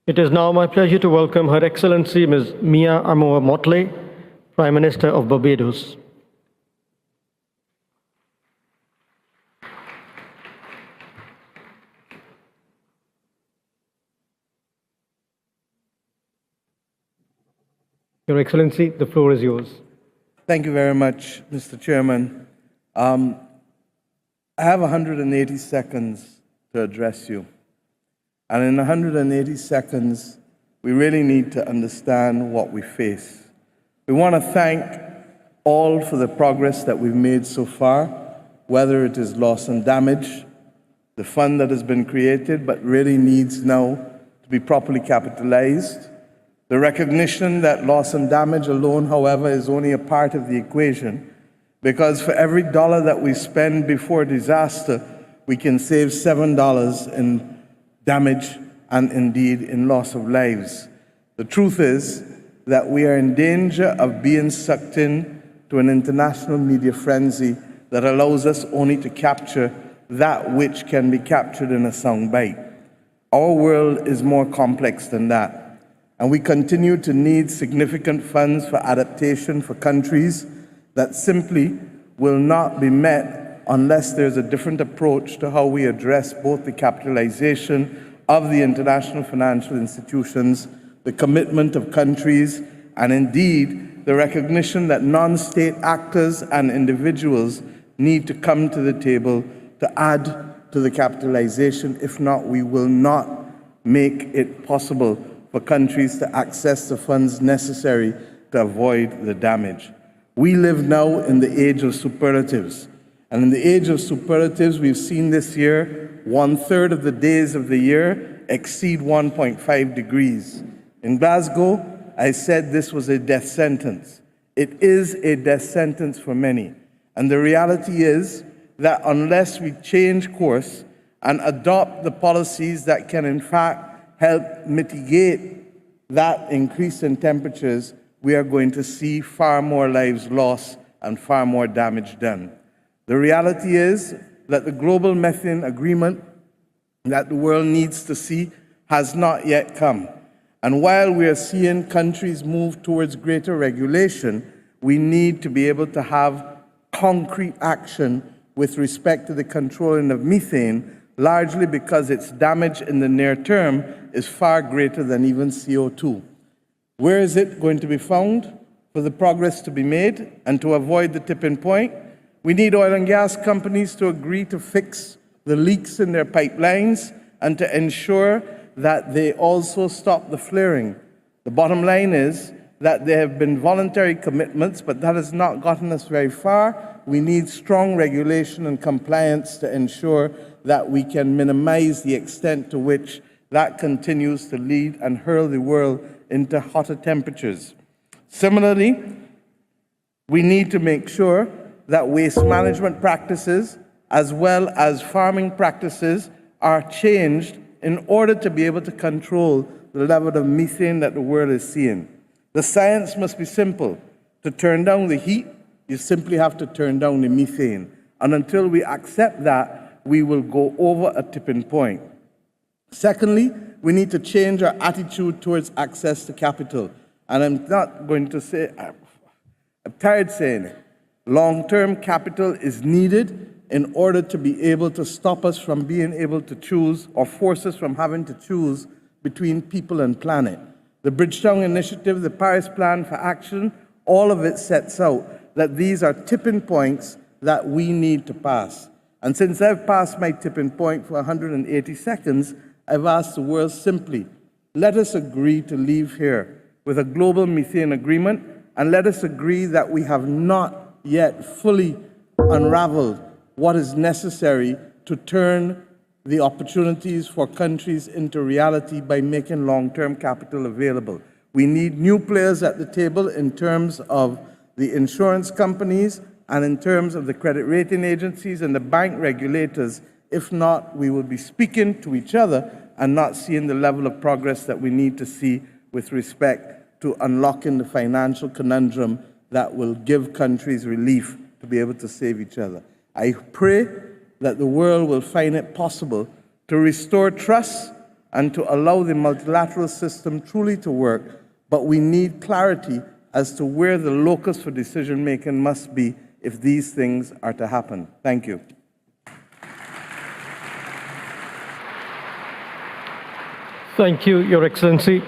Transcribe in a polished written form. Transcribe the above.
It is now my pleasure to welcome Her Excellency Ms. Mia Amoa Mottley, Prime Minister of Barbados. Your Excellency, the floor is yours. Thank you very much, Mr. Chairman. I have 180 seconds to address you. And in 180 seconds, we really need to understand what we face. We want to thank all for the progress that we've made so far, whether it is loss and damage, the fund that has been created but really needs now to be properly capitalized, the recognition that loss and damage alone, however, is only a part of the equation, because for every dollar that we spend before disaster, we can save $7 in damage and indeed in loss of lives. The truth is that we are in danger of being sucked in to an international media frenzy that allows us only to capture that which can be captured in a soundbite. Our world is more complex than that. And we continue to need significant funds for adaptation for countries that simply will not be met unless there's a different approach to how we address both the capitalization of the international financial institutions, the commitment of countries, and indeed the recognition that non-state actors and individuals need to come to the table to add to the capitalization. If not, we will not make it possible for countries to access the funds necessary to avoid the damage. We live now in the age of superlatives. And in the age of superlatives, we've seen this year 1/3 of the days of the year exceed 1.5 degrees. In Glasgow, I said this was a death sentence. It is a death sentence for many. And the reality is that unless we change course and adopt the policies that can in fact help mitigate that increase in temperatures, we are going to see far more lives lost and far more damage done. The reality is that the global methane agreement that the world needs to see has not yet come. And while we are seeing countries move towards greater regulation, we need to be able to have concrete action with respect to the controlling of methane, largely because its damage in the near term is far greater than even CO2. Where is it going to be found for the progress to be made and to avoid the tipping point? We need oil and gas companies to agree to fix the leaks in their pipelines and to ensure that they also stop the flaring. The bottom line is that there have been voluntary commitments, but that has not gotten us very far. We need strong regulation and compliance to ensure that we can minimize the extent to which that continues to lead and hurl the world into hotter temperatures. Similarly, we need to make sure that waste management practices as well as farming practices are changed in order to be able to control the level of methane that the world is seeing. The science must be simple. To turn down the heat, you simply have to turn down the methane. And until we accept that, we will go over a tipping point. Secondly, we need to change our attitude towards access to capital. And I'm not going to say, I'm tired saying it. Long-term capital is needed in order to be able to stop us from being able to choose or force us from having to choose between people and planet. The Bridgetown Initiative, the Paris Plan for Action, all of it sets out that these are tipping points that we need to pass. And since I've passed my tipping point for 180 seconds, I've asked the world simply, let us agree to leave here with a global methane agreement, and let us agree that we have not yet fully unraveled what is necessary to turn the opportunities for countries into reality by making long-term capital available. We need new players at the table in terms of the insurance companies and in terms of the credit rating agencies and the bank regulators. If not, we will be speaking to each other and not seeing the level of progress that we need to see with respect to unlocking the financial conundrum that will give countries relief to be able to save each other. I pray that the world will find it possible to restore trust and to allow the multilateral system truly to work, but we need clarity as to where the locus for decision-making must be if these things are to happen. Thank you. Thank you, Your Excellency.